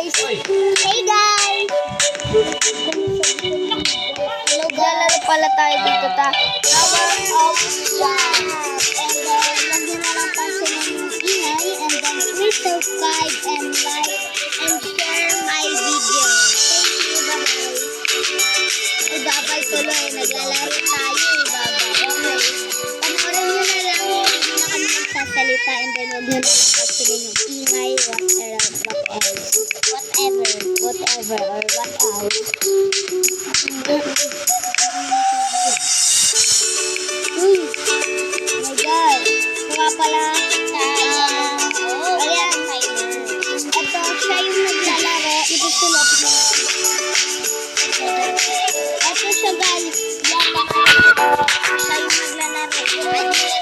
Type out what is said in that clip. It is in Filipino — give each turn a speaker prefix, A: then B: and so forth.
A: guys! Hey guys! Naglalaro pala tayo dito Tower of God. And huwag nyo na lang pansinin yung ingay. And then please subscribe and like and share my video. Thank you, bye-bye. Bye-bye tuloy. Naglalaro tayo. Bye-bye. Okay. Panoorin nyo na lang. Hindi na kami magsasalita. And then huwag nyo na lang pansinin yung ingay. Whatever or what else. Uy! My God! Ito nga pala. Ayan. Ito, siya yung naglalaro. Ito sila. Ito siya guys. Yan. Siya yung naglalaro.